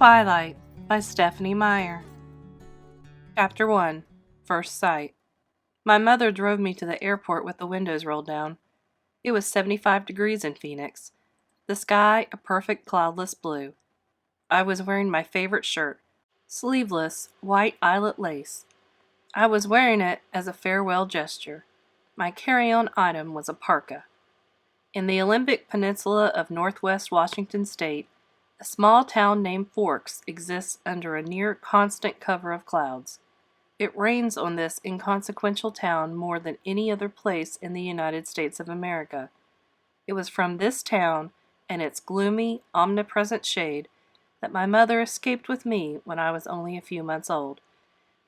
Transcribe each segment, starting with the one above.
Twilight by Stephanie Meyer. Chapter 1. First Sight. My mother drove me to the airport with the windows rolled down. It was 75 degrees in Phoenix. The sky a perfect cloudless blue. I was wearing my favorite shirt, sleeveless, white eyelet lace. I was wearing it as a farewell gesture. My carry-on item was a parka. In the Olympic Peninsula of northwest Washington State, a small town named Forks exists under a near constant cover of clouds. It rains on this inconsequential town more than any other place in the United States of America. It was from this town and its gloomy, omnipresent shade that my mother escaped with me when I was only a few months old.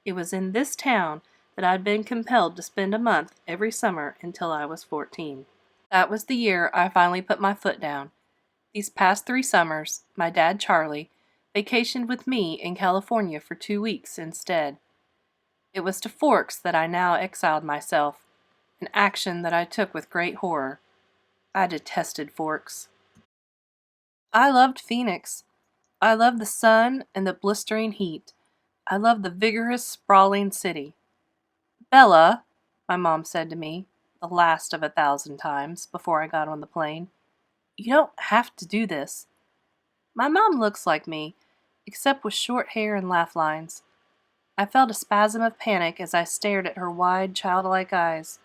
It was in this town that I'd been compelled to spend a month every summer until I was 14. That was the year I finally put my foot down. These past 3 summers, my dad, Charlie, vacationed with me in California for 2 weeks instead. It was to Forks that I now exiled myself, an action that I took with great horror. I detested Forks. I loved Phoenix. I loved the sun and the blistering heat. I loved the vigorous, sprawling city. "Bella," my mom said to me, the last of 1,000 times, before I got on the plane, "you don't have to do this." My mom looks like me, except with short hair and laugh lines. I felt a spasm of panic as I stared at her wide, childlike eyes.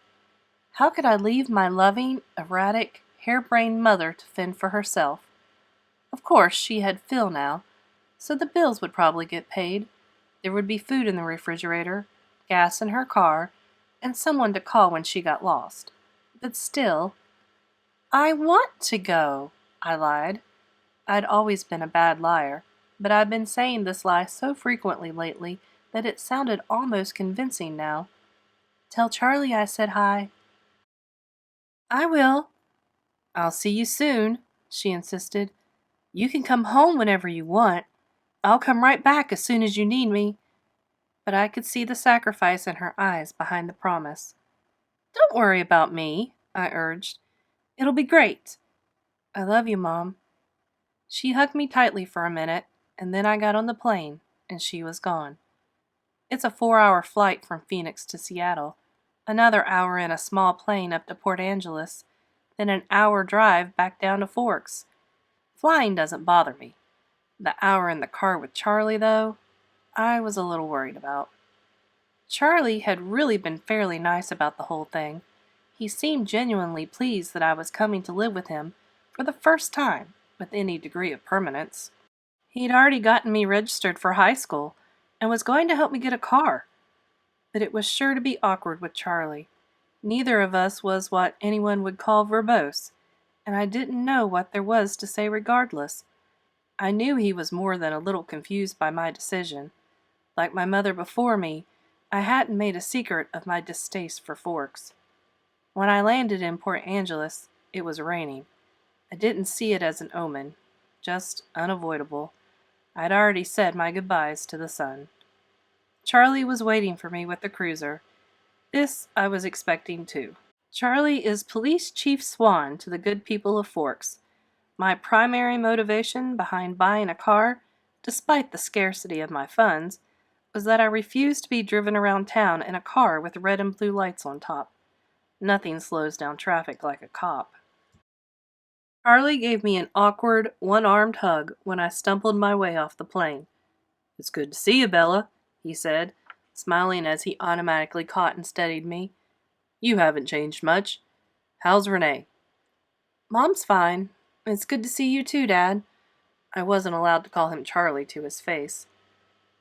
How could I leave my loving, erratic, harebrained mother to fend for herself? Of course, she had Phil now, so the bills would probably get paid. There would be food in the refrigerator, gas in her car, and someone to call when she got lost. But still, "I want to go," I lied. I'd always been a bad liar, but I'd been saying this lie so frequently lately that it sounded almost convincing now. "Tell Charlie I said hi." "I will." "I'll see you soon," she insisted. "You can come home whenever you want. I'll come right back as soon as you need me." But I could see the sacrifice in her eyes behind the promise. "Don't worry about me," I urged. "It'll be great." "I love you, Mom." She hugged me tightly for a minute, and then I got on the plane, and she was gone. It's a 4-hour flight from Phoenix to Seattle, another hour in a small plane up to Port Angeles, then an hour drive back down to Forks. Flying doesn't bother me. The hour in the car with Charlie, though, I was a little worried about. Charlie had really been fairly nice about the whole thing. He seemed genuinely pleased that I was coming to live with him for the first time with any degree of permanence. He'd already gotten me registered for high school and was going to help me get a car. But it was sure to be awkward with Charlie. Neither of us was what anyone would call verbose, and I didn't know what there was to say regardless. I knew he was more than a little confused by my decision. Like my mother before me, I hadn't made a secret of my distaste for Forks. When I landed in Port Angeles, it was raining. I didn't see it as an omen, just unavoidable. I'd already said my goodbyes to the sun. Charlie was waiting for me with the cruiser. This I was expecting too. Charlie is Police Chief Swan to the good people of Forks. My primary motivation behind buying a car, despite the scarcity of my funds, was that I refused to be driven around town in a car with red and blue lights on top. Nothing slows down traffic like a cop. Charlie gave me an awkward, one-armed hug when I stumbled my way off the plane. "It's good to see you, Bella," he said, smiling as he automatically caught and steadied me. "You haven't changed much. How's Renee?" "Mom's fine. It's good to see you too, Dad." I wasn't allowed to call him Charlie to his face.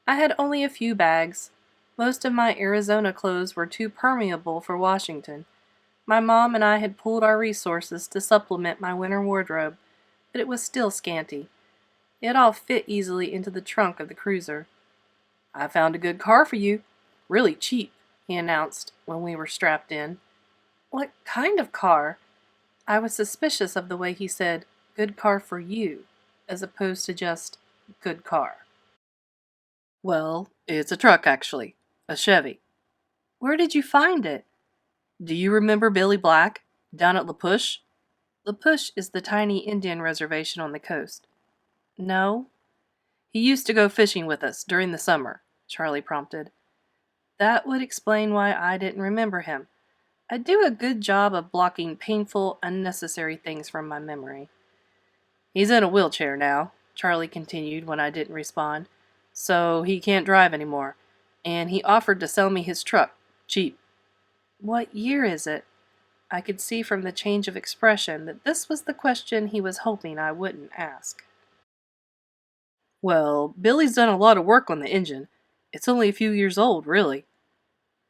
I had only a few bags. Most of my Arizona clothes were too permeable for Washington. My mom and I had pooled our resources to supplement my winter wardrobe, but it was still scanty. It all fit easily into the trunk of the cruiser. "I found a good car for you. Really cheap," he announced when we were strapped in. What kind of car? I was suspicious of the way he said, "good car for you," as opposed to just, "good car." "Well, it's a truck, actually. A Chevy." "Where did you find it?" "Do you remember Billy Black, down at La Push?" La Push is the tiny Indian reservation on the coast. "No." He used to go fishing with us during the summer, Charlie prompted. That would explain why I didn't remember him. I do a good job of blocking painful, unnecessary things from my memory. He's in a wheelchair now, Charlie continued when I didn't respond, so he can't drive anymore, and he offered to sell me his truck, cheap. What year is it? I could see from the change of expression that this was the question he was hoping I wouldn't ask. Well, Billy's done a lot of work on the engine. It's only a few years old, really.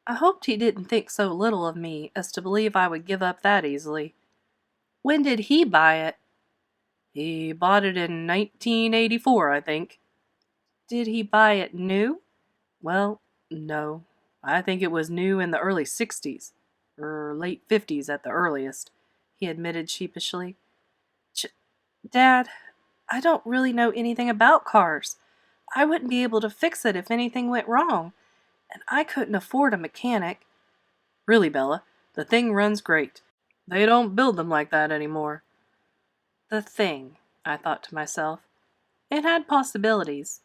I hoped he didn't think so little of me as to believe I would give up that easily. When did he buy it? He bought it in 1984, I think. Did he buy it new? Well, no. I think it was new in the early 60s, or late 50s at the earliest, he admitted sheepishly. Dad, I don't really know anything about cars. I wouldn't be able to fix it if anything went wrong, and I couldn't afford a mechanic. Really, Bella, the thing runs great. They don't build them like that anymore. The Thing, I thought to myself. It had possibilities,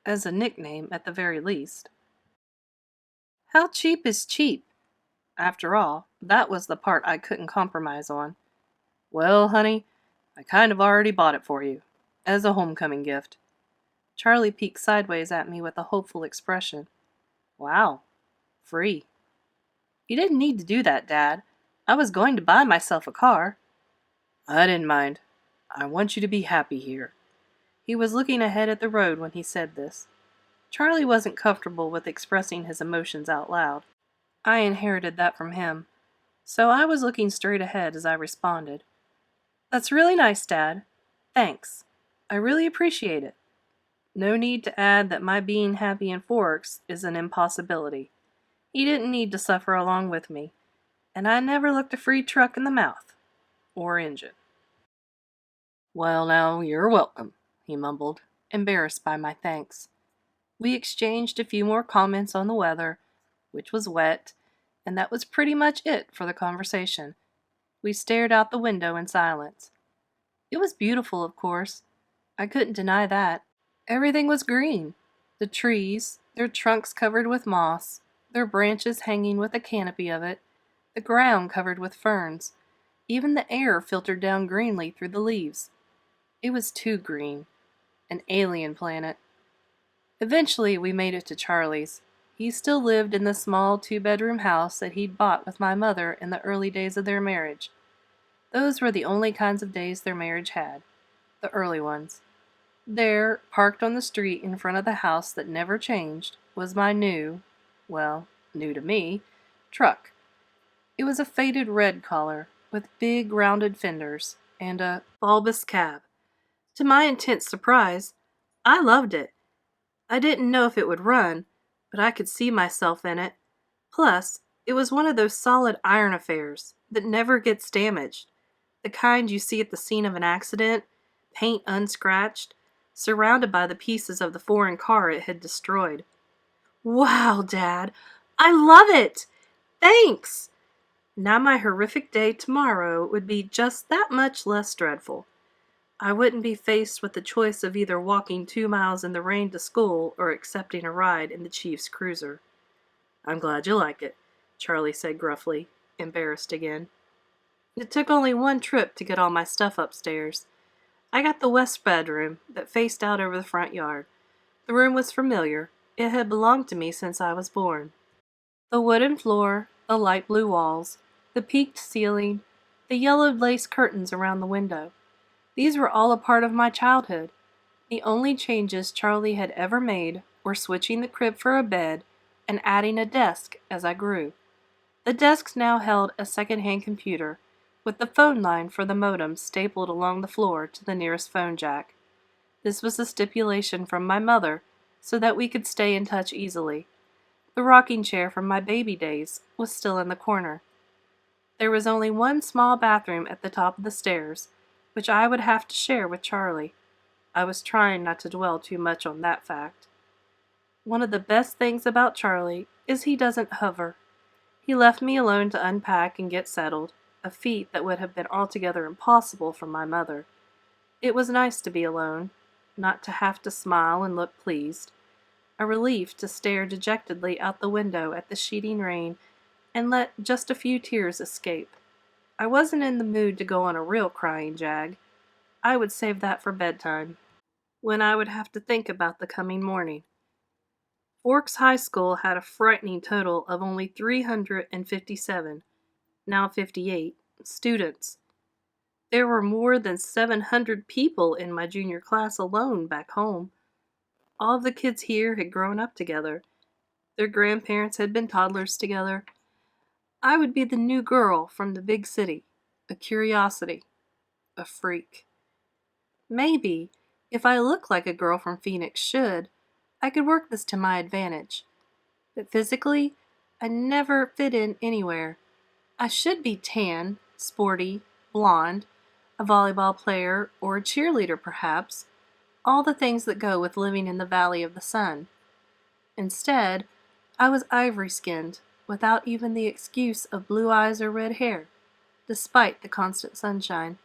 as a nickname at the very least. How cheap is cheap? After all, that was the part I couldn't compromise on. Well, honey, I kind of already bought it for you, as a homecoming gift. Charlie peeked sideways at me with a hopeful expression. Wow, free. You didn't need to do that, Dad. I was going to buy myself a car. I didn't mind. I want you to be happy here. He was looking ahead at the road when he said this. Charlie wasn't comfortable with expressing his emotions out loud. I inherited that from him, so I was looking straight ahead as I responded. That's really nice, Dad. Thanks. I really appreciate it. No need to add that my being happy in Forks is an impossibility. He didn't need to suffer along with me, and I never looked a free truck in the mouth, or engine. Well, now, you're welcome, he mumbled, embarrassed by my thanks. We exchanged a few more comments on the weather, which was wet, and that was pretty much it for the conversation. We stared out the window in silence. It was beautiful, of course. I couldn't deny that. Everything was green. The trees, their trunks covered with moss, their branches hanging with a canopy of it, the ground covered with ferns. Even the air filtered down greenly through the leaves. It was too green. An alien planet. Eventually, we made it to Charlie's. He still lived in the small 2-bedroom house that he'd bought with my mother in the early days of their marriage. Those were the only kinds of days their marriage had. The early ones. There, parked on the street in front of the house that never changed, was my new to me, truck. It was a faded red color, with big rounded fenders, and a bulbous cab. To my intense surprise, I loved it. I didn't know if it would run, but I could see myself in it. Plus, it was one of those solid iron affairs that never gets damaged. The kind you see at the scene of an accident, paint unscratched, surrounded by the pieces of the foreign car it had destroyed. Wow, Dad! I love it! Thanks! Now my horrific day tomorrow would be just that much less dreadful. I wouldn't be faced with the choice of either walking 2 miles in the rain to school or accepting a ride in the Chief's cruiser. I'm glad you like it, Charlie said gruffly, embarrassed again. It took only one trip to get all my stuff upstairs. I got the west bedroom that faced out over the front yard. The room was familiar. It had belonged to me since I was born. The wooden floor, the light blue walls, the peaked ceiling, the yellowed lace curtains around the window. These were all a part of my childhood. The only changes Charlie had ever made were switching the crib for a bed and adding a desk as I grew. The desk now held a second-hand computer, with the phone line for the modem stapled along the floor to the nearest phone jack. This was a stipulation from my mother, so that we could stay in touch easily. The rocking chair from my baby days was still in the corner. There was only one small bathroom at the top of the stairs, which I would have to share with Charlie. I was trying not to dwell too much on that fact. One of the best things about Charlie is he doesn't hover. He left me alone to unpack and get settled, a feat that would have been altogether impossible for my mother. It was nice to be alone. not to have to smile and look pleased, a relief to stare dejectedly out the window at the sheeting rain and let just a few tears escape. I wasn't in the mood to go on a real crying jag. I would save that for bedtime, when I would have to think about the coming morning. Forks High School had a frightening total of only 357, now 58, students. There were more than 700 people in my junior class alone back home. All of the kids here had grown up together. Their grandparents had been toddlers together. I would be the new girl from the big city, a curiosity, a freak. Maybe, if I looked like a girl from Phoenix should, I could work this to my advantage. But physically, I never fit in anywhere. I should be tan, sporty, blonde, a volleyball player, or a cheerleader perhaps, all the things that go with living in the Valley of the Sun. Instead, I was ivory-skinned, without even the excuse of blue eyes or red hair, despite the constant sunshine.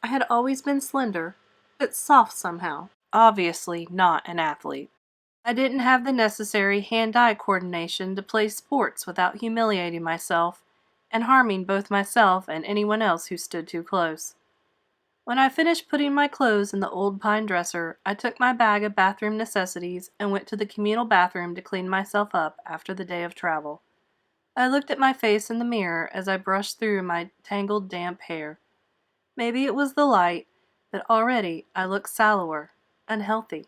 I had always been slender, but soft somehow. Obviously not an athlete. I didn't have the necessary hand-eye coordination to play sports without humiliating myself and harming both myself and anyone else who stood too close. When I finished putting my clothes in the old pine dresser, I took my bag of bathroom necessities and went to the communal bathroom to clean myself up after the day of travel. I looked at my face in the mirror as I brushed through my tangled, damp hair. Maybe it was the light, but already I looked sallower, unhealthy.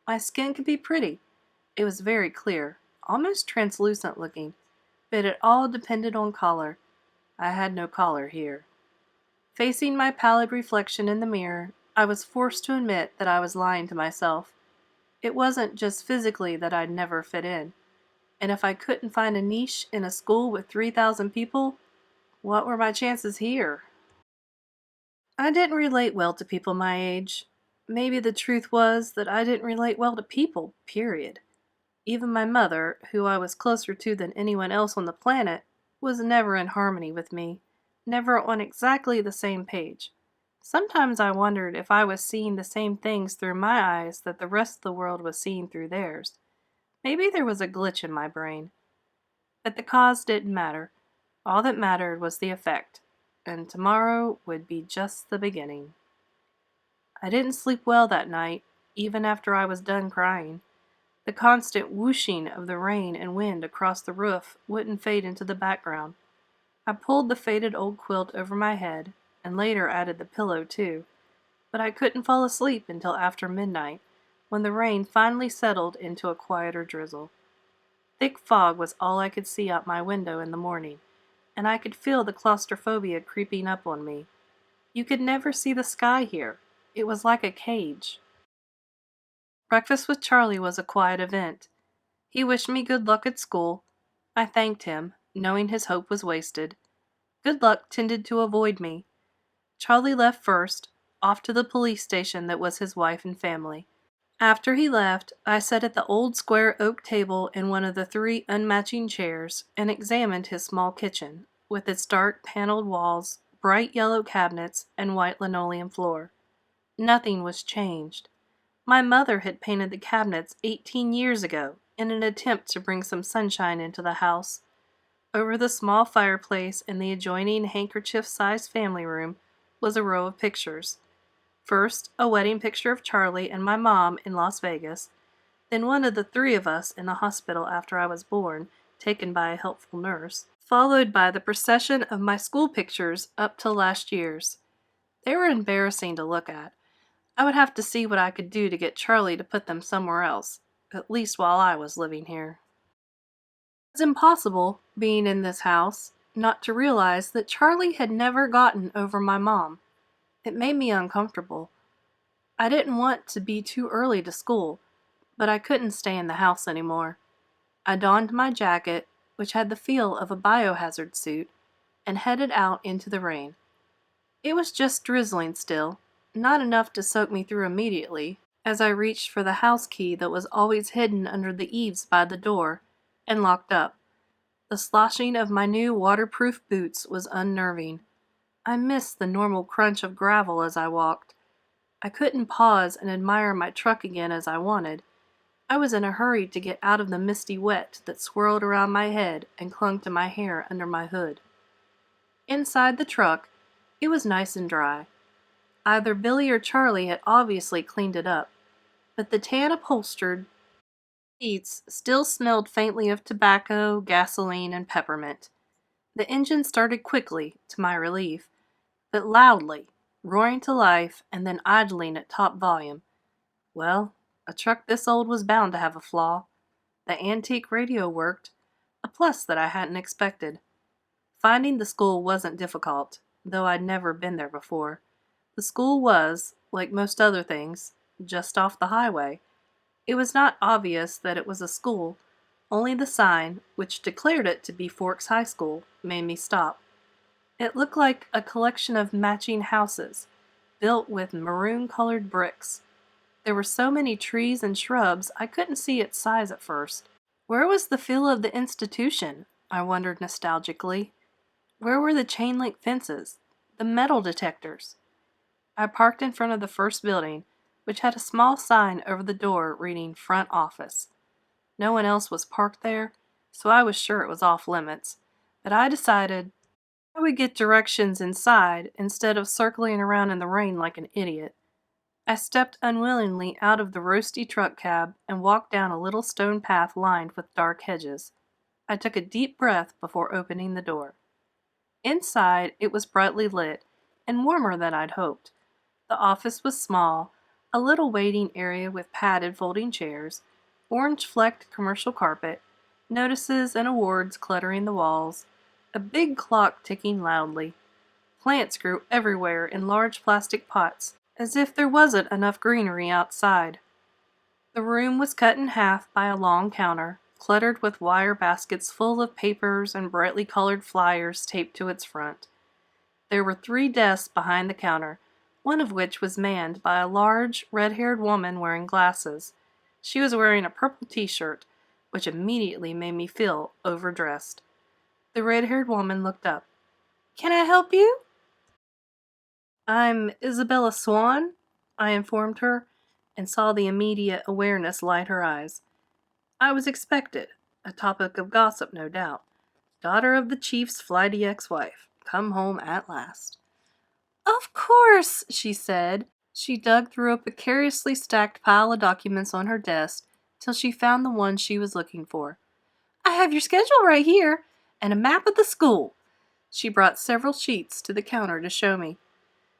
My skin could be pretty. It was very clear, almost translucent looking, but it all depended on color. I had no color here. Facing my pallid reflection in the mirror, I was forced to admit that I was lying to myself. It wasn't just physically that I'd never fit in, and if I couldn't find a niche in a school with 3,000 people, what were my chances here? I didn't relate well to people my age. Maybe the truth was that I didn't relate well to people, period. Even my mother, who I was closer to than anyone else on the planet, was never in harmony with me, never on exactly the same page. Sometimes I wondered if I was seeing the same things through my eyes that the rest of the world was seeing through theirs. Maybe there was a glitch in my brain. But the cause didn't matter. All that mattered was the effect, and tomorrow would be just the beginning. I didn't sleep well that night, even after I was done crying. The constant whooshing of the rain and wind across the roof wouldn't fade into the background. I pulled the faded old quilt over my head, and later added the pillow too, but I couldn't fall asleep until after midnight, when the rain finally settled into a quieter drizzle. Thick fog was all I could see out my window in the morning, and I could feel the claustrophobia creeping up on me. You could never see the sky here. It was like a cage. Breakfast with Charlie was a quiet event. He wished me good luck at school. I thanked him, knowing his hope was wasted. Good luck tended to avoid me. Charlie left first, off to the police station that was his wife and family. After he left, I sat at the old square oak table in one of the 3 unmatching chairs and examined his small kitchen, with its dark paneled walls, bright yellow cabinets, and white linoleum floor. Nothing was changed. My mother had painted the cabinets 18 years ago in an attempt to bring some sunshine into the house. Over the small fireplace in the adjoining handkerchief-sized family room was a row of pictures. First, a wedding picture of Charlie and my mom in Las Vegas, then one of the 3 of us in the hospital after I was born, taken by a helpful nurse, followed by the procession of my school pictures up to last year's. They were embarrassing to look at. I would have to see what I could do to get Charlie to put them somewhere else, at least while I was living here. It was impossible, being in this house, not to realize that Charlie had never gotten over my mom. It made me uncomfortable. I didn't want to be too early to school, but I couldn't stay in the house anymore. I donned my jacket, which had the feel of a biohazard suit, and headed out into the rain. It was just drizzling still, not enough to soak me through immediately, as I reached for the house key that was always hidden under the eaves by the door, and locked up. The sloshing of my new waterproof boots was unnerving. I missed the normal crunch of gravel as I walked. I couldn't pause and admire my truck again as I wanted. I was in a hurry to get out of the misty wet that swirled around my head and clung to my hair under my hood. Inside the truck, it was nice and dry. Either Billy or Charlie had obviously cleaned it up, but the tan upholstered seats still smelled faintly of tobacco, gasoline, and peppermint. The engine started quickly, to my relief, but loudly, roaring to life and then idling at top volume. Well, a truck this old was bound to have a flaw. The antique radio worked, a plus that I hadn't expected. Finding the school wasn't difficult, though I'd never been there before. The school was, like most other things, just off the highway. It was not obvious that it was a school, only the sign, which declared it to be Forks High School, made me stop. It looked like a collection of matching houses, built with maroon-colored bricks. There were so many trees and shrubs I couldn't see its size at first. Where was the feel of the institution? I wondered nostalgically. Where were the chain-link fences? The metal detectors? I parked in front of the first building, which had a small sign over the door reading Front Office. No one else was parked there, so I was sure it was off limits, but I decided I would get directions inside instead of circling around in the rain like an idiot. I stepped unwillingly out of the roasty truck cab and walked down a little stone path lined with dark hedges. I took a deep breath before opening the door. Inside, it was brightly lit and warmer than I'd hoped. The office was small, a little waiting area with padded folding chairs, orange-flecked commercial carpet, notices and awards cluttering the walls, a big clock ticking loudly. Plants grew everywhere in large plastic pots, as if there wasn't enough greenery outside. The room was cut in half by a long counter, cluttered with wire baskets full of papers and brightly colored flyers taped to its front. There were 3 desks behind the counter, one of which was manned by a large, red-haired woman wearing glasses. She was wearing a purple t-shirt, which immediately made me feel overdressed. The red-haired woman looked up. "Can I help you?" "I'm Isabella Swan," I informed her, and saw the immediate awareness light her eyes. I was expected, a topic of gossip no doubt. Daughter of the chief's flighty ex-wife, come home at last. "Of course," she said. She dug through a precariously stacked pile of documents on her desk till she found the one she was looking for. "I have your schedule right here, and a map of the school." She brought several sheets to the counter to show me.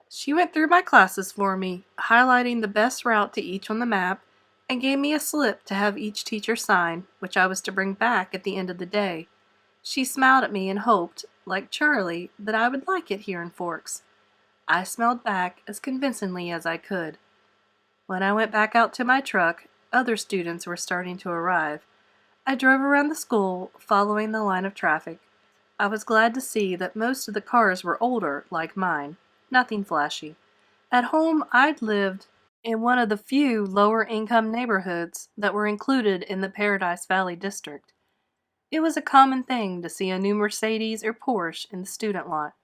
She went through my classes for me, highlighting the best route to each on the map, and gave me a slip to have each teacher sign, which I was to bring back at the end of the day. She smiled at me and hoped, like Charlie, that I would like it here in Forks. I smiled back as convincingly as I could. When I went back out to my truck, other students were starting to arrive. I drove around the school, following the line of traffic. I was glad to see that most of the cars were older, like mine. Nothing flashy. At home, I'd lived in one of the few lower-income neighborhoods that were included in the Paradise Valley district. It was a common thing to see a new Mercedes or Porsche in the student lot.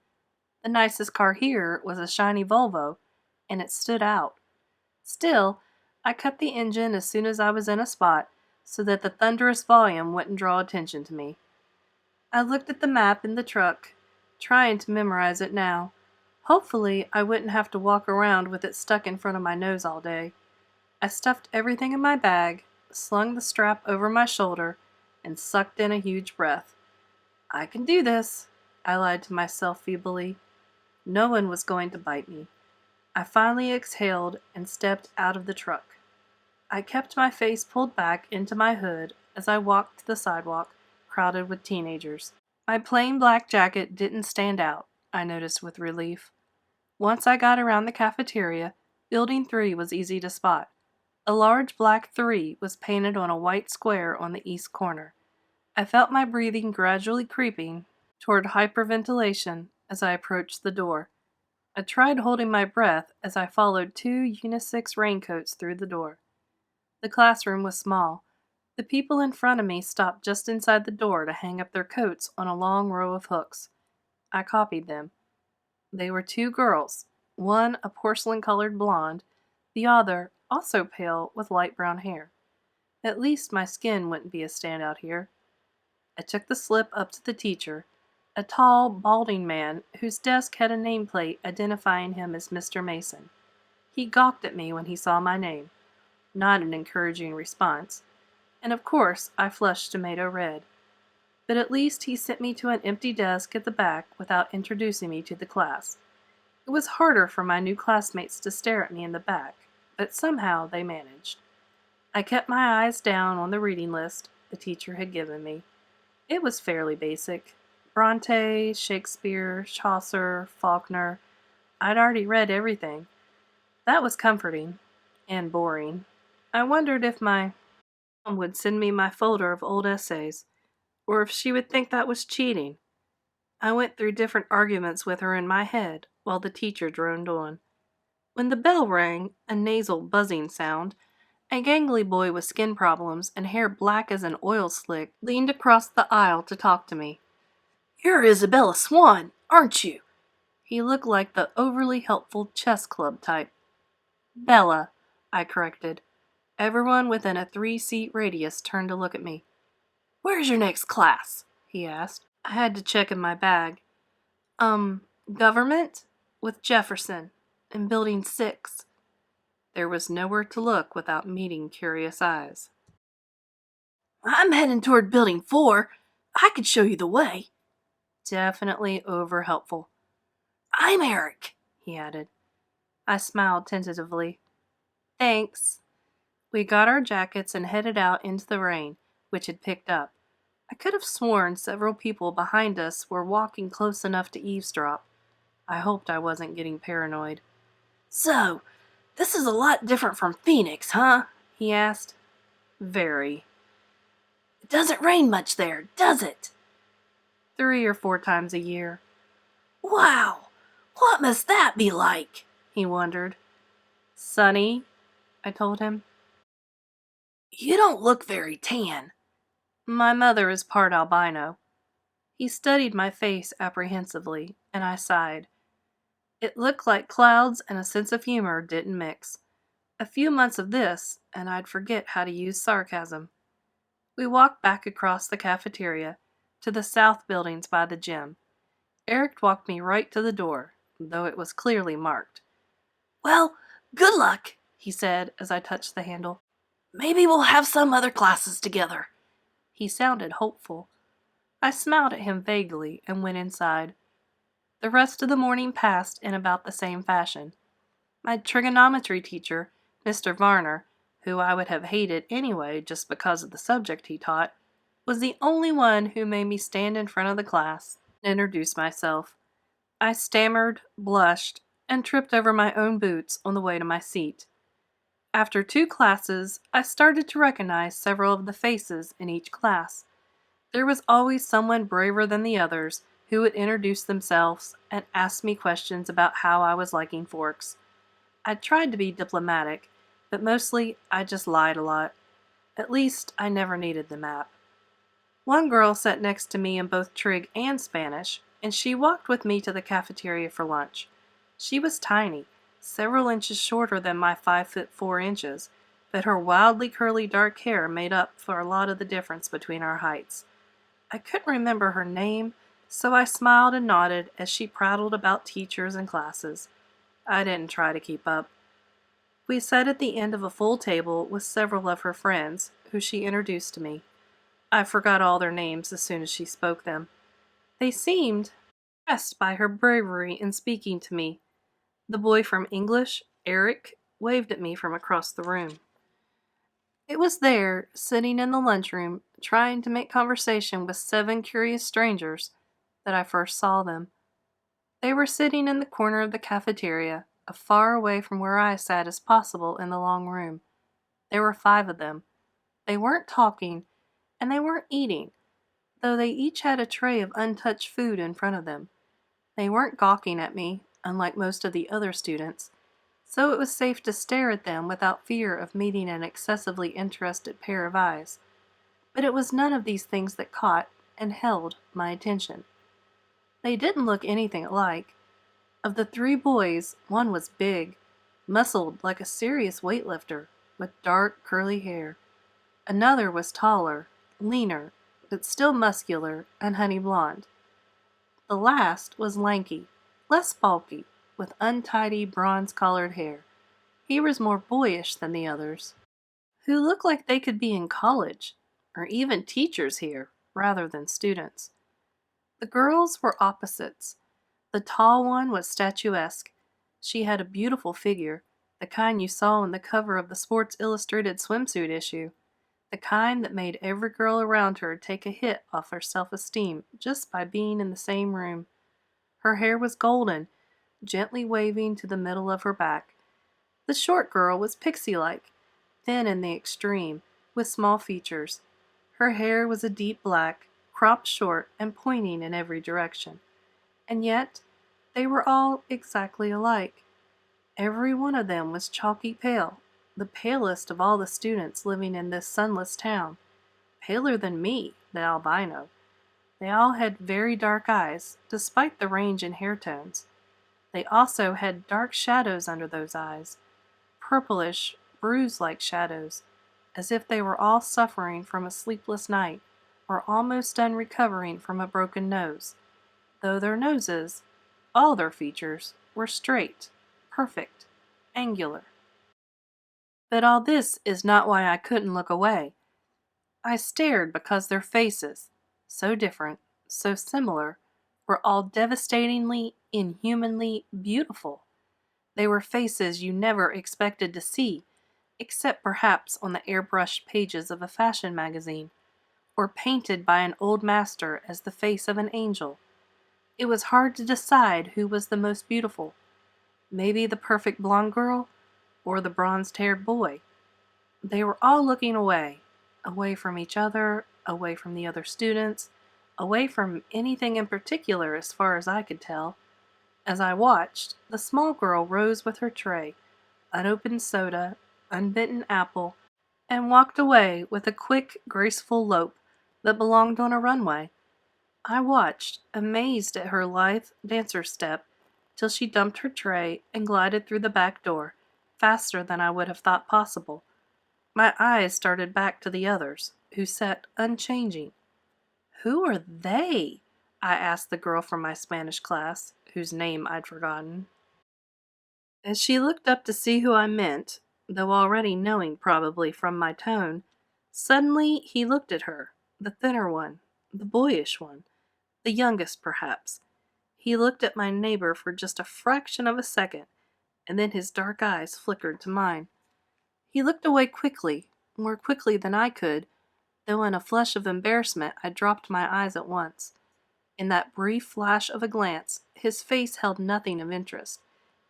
The nicest car here was a shiny Volvo, and it stood out. Still, I cut the engine as soon as I was in a spot so that the thunderous volume wouldn't draw attention to me. I looked at the map in the truck, trying to memorize it now. Hopefully, I wouldn't have to walk around with it stuck in front of my nose all day. I stuffed everything in my bag, slung the strap over my shoulder, and sucked in a huge breath. "I can do this," I lied to myself feebly. No one was going to bite me. I finally exhaled and stepped out of the truck. I kept my face pulled back into my hood as I walked to the sidewalk, crowded with teenagers. My plain black jacket didn't stand out, I noticed with relief. Once I got around the cafeteria, Building 3 was easy to spot. A large black 3 was painted on a white square on the east corner. I felt my breathing gradually creeping toward hyperventilation as I approached the door. I tried holding my breath as I followed 2 unisex raincoats through the door. The classroom was small. The people in front of me stopped just inside the door to hang up their coats on a long row of hooks. I copied them. They were 2 girls, one a porcelain-colored blonde, The other, also pale, with light brown hair. At least my skin wouldn't be a standout here. I took the slip up to the teacher, a tall, balding man whose desk had a nameplate identifying him as Mr. Mason. He gawked at me when he saw my name, not an encouraging response, and of course I flushed tomato red. But at least he sent me to an empty desk at the back without introducing me to the class. It was harder for my new classmates to stare at me in the back, but somehow they managed. I kept my eyes down on the reading list the teacher had given me. It was fairly basic. Bronte, Shakespeare, Chaucer, Faulkner. I'd already read everything. That was comforting and boring. I wondered if my mom would send me my folder of old essays, or if she would think that was cheating. I went through different arguments with her in my head while the teacher droned on. When the bell rang, a nasal buzzing sound, a gangly boy with skin problems and hair black as an oil slick leaned across the aisle to talk to me. "You're Isabella Swan, aren't you?" He looked like the overly helpful chess club type. "Bella," I corrected. Everyone within a 3-seat radius turned to look at me. "Where's your next class?" he asked. I had to check in my bag. Government? With Jefferson, in Building 6. There was nowhere to look without meeting curious eyes. "I'm heading toward Building 4. I could show you the way." Definitely over-helpful. "I'm Eric," he added. I smiled tentatively. "Thanks." We got our jackets and headed out into the rain, which had picked up. I could have sworn several people behind us were walking close enough to eavesdrop. I hoped I wasn't getting paranoid. "So, this is a lot different from Phoenix, huh?" he asked. "Very." "It doesn't rain much there, does it?" 3 or 4 times a year. "Wow! What must that be like?" he wondered. "Sunny," I told him. "You don't look very tan." My mother is part albino. He studied my face apprehensively, and I sighed. It looked like clouds and a sense of humor didn't mix. A few months of this, and I'd forget how to use sarcasm. We walked back across the cafeteria to the south buildings by the gym. Eric walked me right to the door, though it was clearly marked. "Well, good luck," he said as I touched the handle. "Maybe we'll have some other classes together." He sounded hopeful. I smiled at him vaguely and went inside. The rest of the morning passed in about the same fashion. My trigonometry teacher, Mr. Varner, who I would have hated anyway just because of the subject he taught, was the only one who made me stand in front of the class and introduce myself. I stammered, blushed, and tripped over my own boots on the way to my seat. After 2 classes, I started to recognize several of the faces in each class. There was always someone braver than the others who would introduce themselves and ask me questions about how I was liking forks. I tried to be diplomatic, but mostly I just lied a lot. At least I never needed the map. One girl sat next to me in both Trig and Spanish, and she walked with me to the cafeteria for lunch. She was tiny, several inches shorter than my 5'4", but her wildly curly dark hair made up for a lot of the difference between our heights. I couldn't remember her name, so I smiled and nodded as she prattled about teachers and classes. I didn't try to keep up. We sat at the end of a full table with several of her friends, who she introduced to me. I forgot all their names as soon as she spoke them. They seemed impressed by her bravery in speaking to me. The boy from English, Eric, waved at me from across the room. It was there, sitting in the lunchroom, trying to make conversation with 7 curious strangers, that I first saw them. They were sitting in the corner of the cafeteria, as far away from where I sat as possible in the long room. There were 5 of them. They weren't talking, and they weren't eating, though they each had a tray of untouched food in front of them. They weren't gawking at me, unlike most of the other students, so it was safe to stare at them without fear of meeting an excessively interested pair of eyes. But it was none of these things that caught and held my attention. They didn't look anything alike. Of the 3 boys, one was big. muscled like a serious weightlifter, with dark, curly hair. Another was taller, leaner, but still muscular and honey blonde. The last was lanky, less bulky, with untidy bronze-colored hair. He was more boyish than the others, who looked like they could be in college, or even teachers here, rather than students. The girls were opposites. The tall one was statuesque. She had a beautiful figure, the kind you saw on the cover of the Sports Illustrated swimsuit issue, the kind that made every girl around her take a hit off her self-esteem just by being in the same room. Her hair was golden, gently waving to the middle of her back. The short girl was pixie-like, thin in the extreme, with small features. Her hair was a deep black, cropped short and pointing in every direction. And yet, they were all exactly alike. Every one of them was chalky pale, the palest of all the students living in this sunless town. Paler than me, the albino. They all had very dark eyes, despite the range in hair tones. They also had dark shadows under those eyes, purplish, bruise-like shadows, as if they were all suffering from a sleepless night, or almost done recovering from a broken nose, though their noses, all their features, were straight, perfect, angular. But all this is not why I couldn't look away. I stared because their faces, so different, so similar, were all devastatingly, inhumanly beautiful. They were faces you never expected to see, except perhaps on the airbrushed pages of a fashion magazine, or painted by an old master as the face of an angel. It was hard to decide who was the most beautiful. Maybe the perfect blonde girl, or the bronze-haired boy. They were all looking away, away from each other, away from the other students, away from anything in particular as far as I could tell. As I watched, the small girl rose with her tray, unopened soda, unbitten apple, and walked away with a quick, graceful lope that belonged on a runway. I watched, amazed at her lithe dancer step, till she dumped her tray and glided through the back door, faster than I would have thought possible. My eyes started back to the others, who sat unchanging. "Who are they?" I asked the girl from my Spanish class, whose name I'd forgotten. As she looked up to see who I meant, though already knowing probably from my tone, suddenly he looked at her, the thinner one, the boyish one, the youngest perhaps. He looked at my neighbor for just a fraction of a second, and then his dark eyes flickered to mine. He looked away quickly, more quickly than I could, though in a flush of embarrassment I dropped my eyes at once. In that brief flash of a glance, his face held nothing of interest.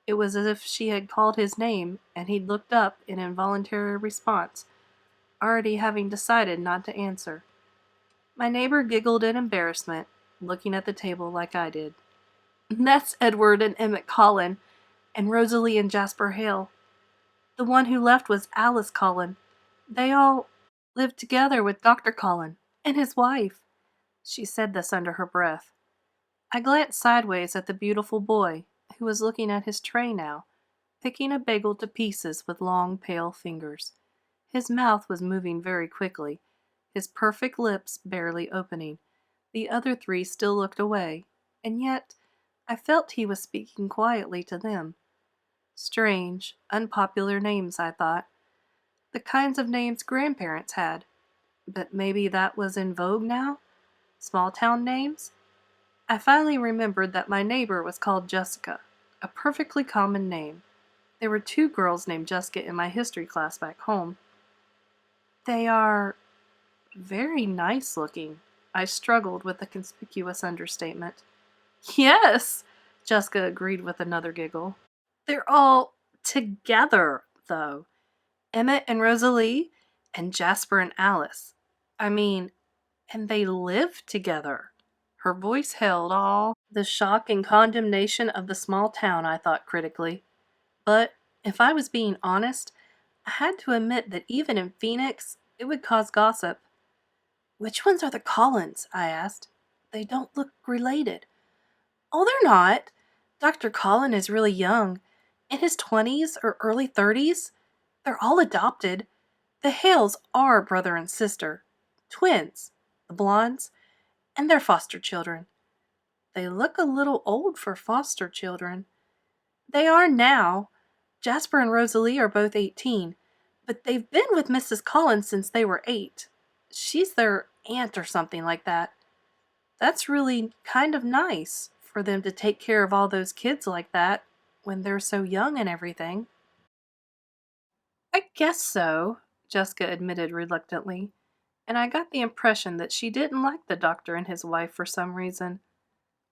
It was as if she had called his name, and he'd looked up in involuntary response, already having decided not to answer. My neighbor giggled in embarrassment, looking at the table like I did. "That's Edward and Emmett Cullen, and Rosalie and Jasper Hale. The one who left was Alice Cullen. They all lived together with Dr. Cullen and his wife." She said this under her breath. I glanced sideways at the beautiful boy, who was looking at his tray now, picking a bagel to pieces with long, pale fingers. His mouth was moving very quickly, his perfect lips barely opening. The other three still looked away, and yet I felt he was speaking quietly to them. Strange, unpopular names, I thought. The kinds of names grandparents had. But maybe that was in vogue now? Small-town names? I finally remembered that my neighbor was called Jessica, a perfectly common name. There were 2 girls named Jessica in my history class back home. "They are very nice looking." I struggled with a conspicuous understatement. "Yes," Jessica agreed with another giggle. "They're all together, though. Emmett and Rosalie, and Jasper and Alice. I mean, and they live together." Her voice held all the shock and condemnation of the small town, I thought critically. But, if I was being honest, I had to admit that even in Phoenix, it would cause gossip. "Which ones are the Collins?" I asked. "They don't look related." "Oh, they're not. Dr. Cullen is really young. in his 20s or early 30s. They're all adopted. The Hales are brother and sister. Twins. The Blondes. And they're foster children. They look a little old for foster children. They are now. Jasper and Rosalie are both 18, but they've been with Mrs. Cullen since they were 8. She's their aunt or something like that. That's really kind of nice for them to take care of all those kids like that when they're so young and everything. I guess so, Jessica admitted reluctantly, and I got the impression that she didn't like the doctor and his wife for some reason.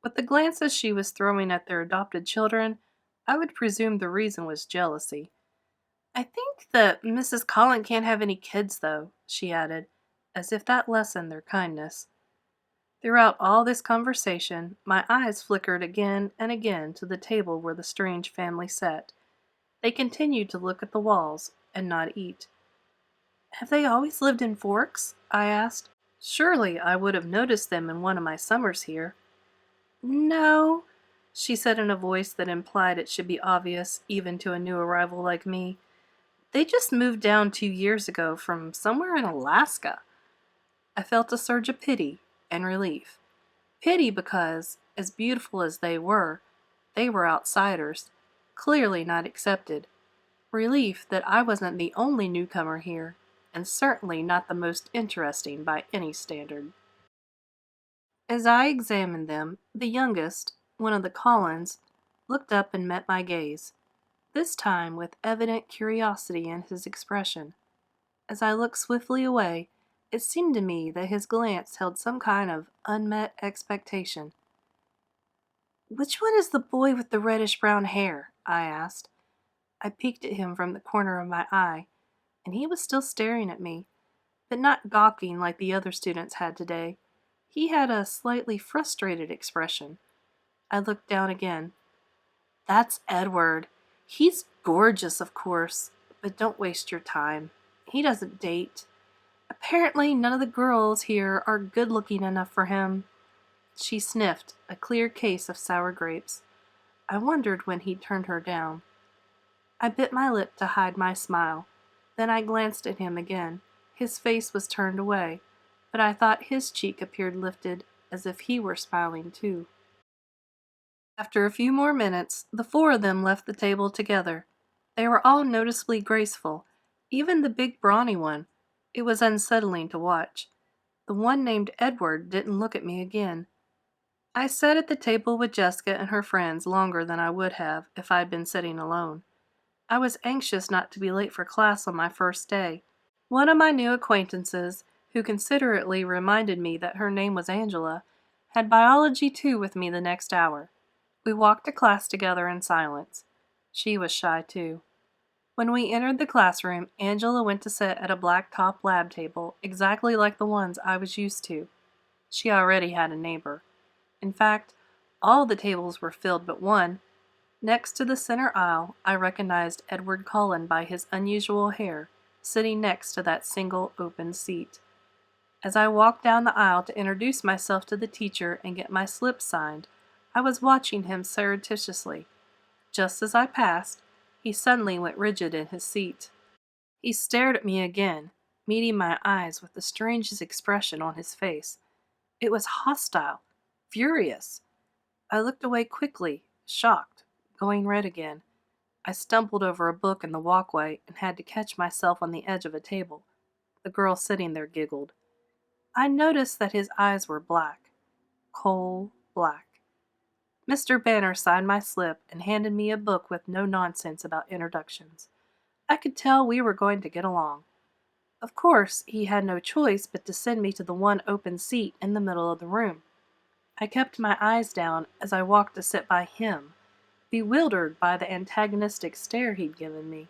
With the glances she was throwing at their adopted children, I would presume the reason was jealousy. I think that Mrs. Cullen can't have any kids, though, she added, as if that lessened their kindness. Throughout all this conversation, my eyes flickered again and again to the table where the strange family sat. They continued to look at the walls and not eat. Have they always lived in Forks? I asked. Surely I would have noticed them in one of my summers here. No, she said in a voice that implied it should be obvious even to a new arrival like me. They just moved down 2 years ago from somewhere in Alaska. I felt a surge of pity and relief. Pity because, as beautiful as they were outsiders, clearly not accepted. Relief that I wasn't the only newcomer here, and certainly not the most interesting by any standard. As I examined them, the youngest, one of the Collins, looked up and met my gaze, this time with evident curiosity in his expression. As I looked swiftly away, it seemed to me that his glance held some kind of unmet expectation. "Which one is the boy with the reddish-brown hair?" I asked. I peeked at him from the corner of my eye, and he was still staring at me, but not gawking like the other students had today. He had a slightly frustrated expression. I looked down again. "That's Edward. He's gorgeous, of course, but don't waste your time. He doesn't date. Apparently none of the girls here are good-looking enough for him." She sniffed, a clear case of sour grapes. I wondered when he'd turned her down. I bit my lip to hide my smile. Then I glanced at him again. His face was turned away, but I thought his cheek appeared lifted, as if he were smiling too. After a few more minutes, the 4 of them left the table together. They were all noticeably graceful, even the big brawny one. It was unsettling to watch. The one named Edward didn't look at me again. I sat at the table with Jessica and her friends longer than I would have if I'd been sitting alone. I was anxious not to be late for class on my first day. One of my new acquaintances, who considerately reminded me that her name was Angela, had biology 2 with me the next hour. We walked to class together in silence. She was shy too. When we entered the classroom, Angela went to sit at a black-top lab table, exactly like the ones I was used to. She already had a neighbor. In fact, all the tables were filled but one. Next to the center aisle, I recognized Edward Cullen by his unusual hair, sitting next to that single open seat. As I walked down the aisle to introduce myself to the teacher and get my slip signed, I was watching him surreptitiously. Just as I passed, he suddenly went rigid in his seat. He stared at me again, meeting my eyes with the strangest expression on his face. It was hostile, furious. I looked away quickly, shocked, going red again. I stumbled over a book in the walkway and had to catch myself on the edge of a table. The girl sitting there giggled. I noticed that his eyes were black, coal black. Mr. Banner signed my slip and handed me a book with no nonsense about introductions. I could tell we were going to get along. Of course, he had no choice but to send me to the one open seat in the middle of the room. I kept my eyes down as I walked to sit by him, bewildered by the antagonistic stare he'd given me.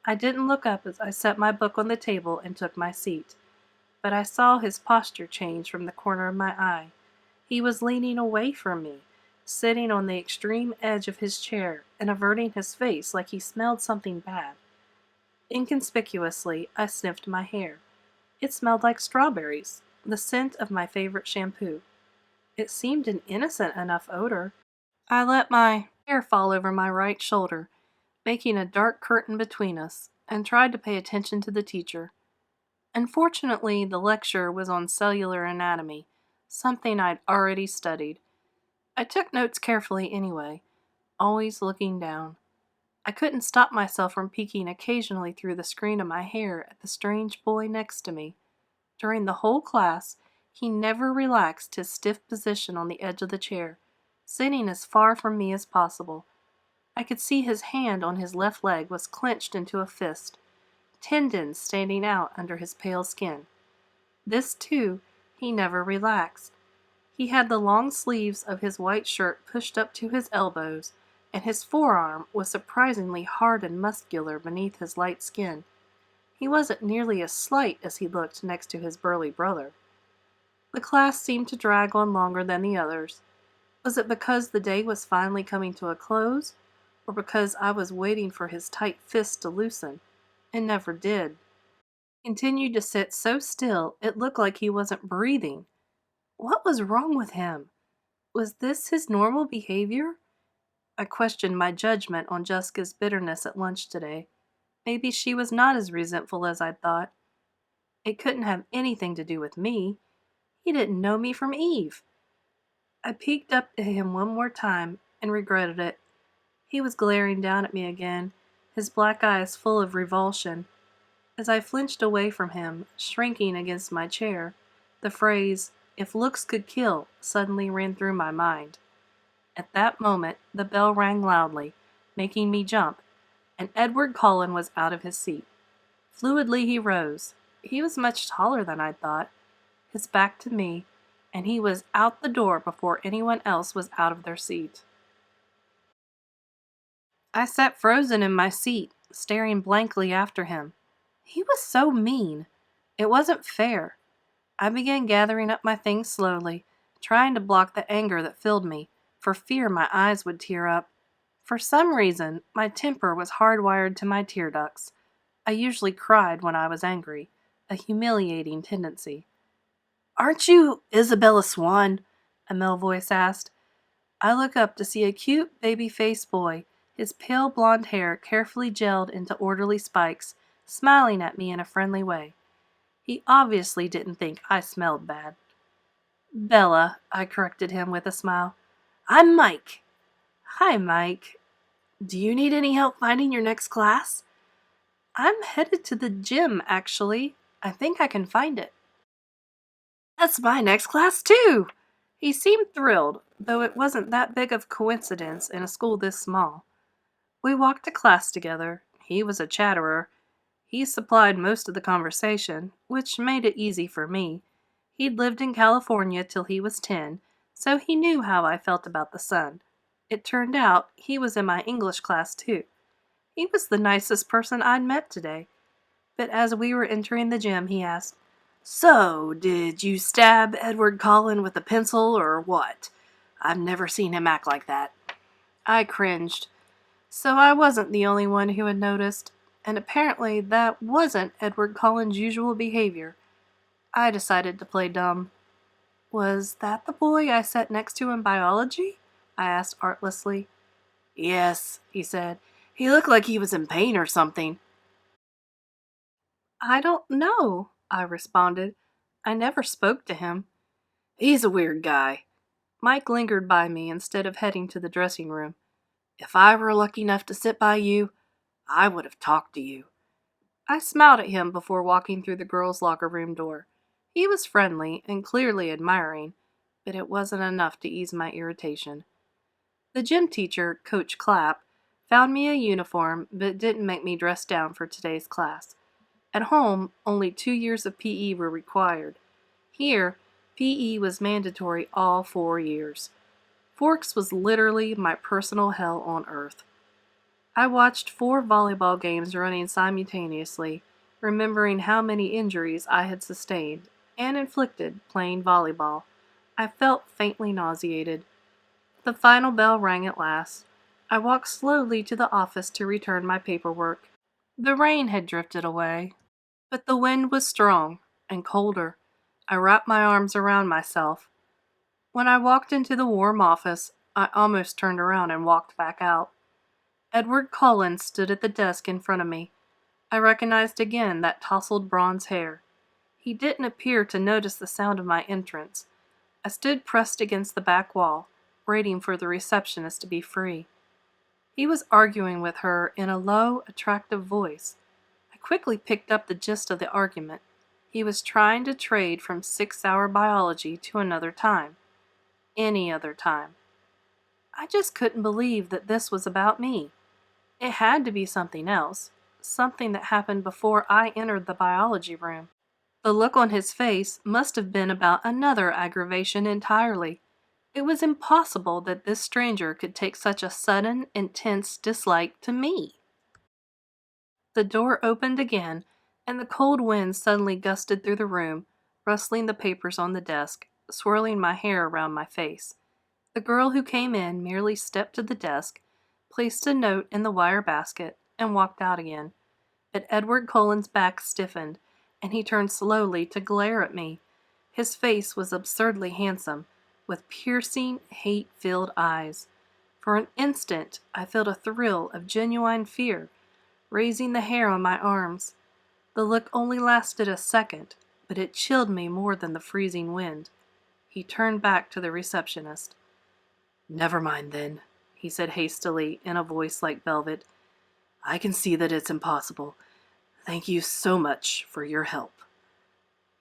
I didn't look up as I set my book on the table and took my seat, but I saw his posture change from the corner of my eye. He was leaning away from me, sitting on the extreme edge of his chair and averting his face like he smelled something bad. Inconspicuously, I sniffed my hair. It smelled like strawberries, the scent of my favorite shampoo. It seemed an innocent enough odor. I let my hair fall over my right shoulder making a dark curtain between us, and tried to pay attention to the teacher. Unfortunately, the lecture was on cellular anatomy, something I'd already studied. I took notes carefully anyway, always looking down. I couldn't stop myself from peeking occasionally through the screen of my hair at the strange boy next to me. During the whole class, he never relaxed his stiff position on the edge of the chair, sitting as far from me as possible. I could see his hand on his left leg was clenched into a fist, tendons standing out under his pale skin. This, too, he never relaxed. He had the long sleeves of his white shirt pushed up to his elbows, and his forearm was surprisingly hard and muscular beneath his light skin. He wasn't nearly as slight as he looked next to his burly brother. The class seemed to drag on longer than the others. Was it because the day was finally coming to a close, or because I was waiting for his tight fist to loosen? It never did. He continued to sit so still it looked like he wasn't breathing. What was wrong with him? Was this his normal behavior? I questioned my judgment on Jessica's bitterness at lunch today. Maybe she was not as resentful as I'd thought. It couldn't have anything to do with me. He didn't know me from Eve. I peeked up at him one more time and regretted it. He was glaring down at me again, his black eyes full of revulsion. As I flinched away from him, shrinking against my chair, the phrase, "if looks could kill," suddenly ran through my mind. At that moment, the bell rang loudly, making me jump, and Edward Cullen was out of his seat. Fluidly he rose. He was much taller than I'd thought, his back to me, and he was out the door before anyone else was out of their seat. I sat frozen in my seat, staring blankly after him. He was so mean. It wasn't fair. I began gathering up my things slowly, trying to block the anger that filled me, for fear my eyes would tear up. For some reason, my temper was hardwired to my tear ducts. I usually cried when I was angry, a humiliating tendency. "Aren't you Isabella Swan?" a male voice asked. I look up to see a cute baby-faced boy, his pale blonde hair carefully gelled into orderly spikes, smiling at me in a friendly way. He obviously didn't think I smelled bad. "Bella," I corrected him with a smile. "I'm Mike." "Hi, Mike. Do you need any help finding your next class?" "I'm headed to the gym, actually. I think I can find it." "That's my next class, too!" He seemed thrilled, though it wasn't that big of a coincidence in a school this small. We walked to class together. He was a chatterer. He supplied most of the conversation, which made it easy for me. He'd lived in California till he was 10, so he knew how I felt about the sun. It turned out he was in my English class, too. He was the nicest person I'd met today. But as we were entering the gym, he asked, "So, did you stab Edward Cullen with a pencil or what? I've never seen him act like that." I cringed. So I wasn't the only one who had noticed, and apparently that wasn't Edward Cullen's usual behavior. I decided to play dumb. "Was that the boy I sat next to in biology?" I asked artlessly. "Yes," he said. "He looked like he was in pain or something." "I don't know," I responded. I never spoke to him. "He's a weird guy." Mike lingered by me instead of heading to the dressing room. "If I were lucky enough to sit by you, I would have talked to you." I smiled at him before walking through the girls' locker room door. He was friendly and clearly admiring, but it wasn't enough to ease my irritation. The gym teacher, Coach Clapp, found me a uniform but didn't make me dress down for today's class. At home, only 2 years of PE were required. Here, PE was mandatory all 4 years. Forks was literally my personal hell on earth. I watched 4 volleyball games running simultaneously, remembering how many injuries I had sustained and inflicted playing volleyball. I felt faintly nauseated. The final bell rang at last. I walked slowly to the office to return my paperwork. The rain had drifted away, but the wind was strong and colder. I wrapped my arms around myself. When I walked into the warm office, I almost turned around and walked back out. Edward Cullen stood at the desk in front of me. I recognized again that tousled bronze hair. He didn't appear to notice the sound of my entrance. I stood pressed against the back wall, waiting for the receptionist to be free. He was arguing with her in a low, attractive voice. I quickly picked up the gist of the argument. He was trying to trade from 6-hour biology to another time. Any other time. I just couldn't believe that this was about me. It had to be something else, something that happened before I entered the biology room. The look on his face must have been about another aggravation entirely. It was impossible that this stranger could take such a sudden, intense dislike to me. The door opened again, and the cold wind suddenly gusted through the room, rustling the papers on the desk, swirling my hair around my face. The girl who came in merely stepped to the desk, placed a note in the wire basket, and walked out again. But Edward Cullen's back stiffened, and he turned slowly to glare at me. His face was absurdly handsome, with piercing, hate-filled eyes. For an instant, I felt a thrill of genuine fear, raising the hair on my arms. The look only lasted a second, but it chilled me more than the freezing wind. He turned back to the receptionist. "Never mind, then," he said hastily, in a voice like velvet. "I can see that it's impossible. Thank you so much for your help."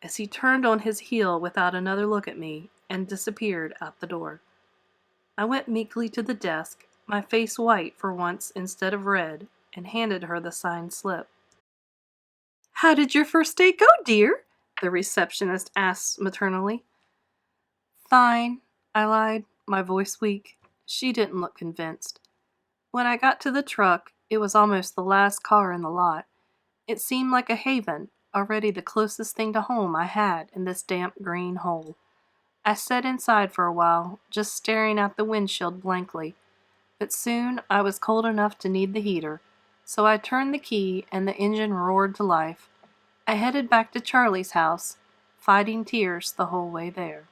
As he turned on his heel without another look at me and disappeared out the door. I went meekly to the desk, my face white for once instead of red, and handed her the signed slip. "How did your first day go, dear?" the receptionist asked maternally. "Fine," I lied, my voice weak. She didn't look convinced. When I got to the truck, it was almost the last car in the lot. It seemed like a haven, already the closest thing to home I had in this damp green hole. I sat inside for a while, just staring out the windshield blankly. But soon I was cold enough to need the heater, so I turned the key and the engine roared to life. I headed back to Charlie's house, fighting tears the whole way there.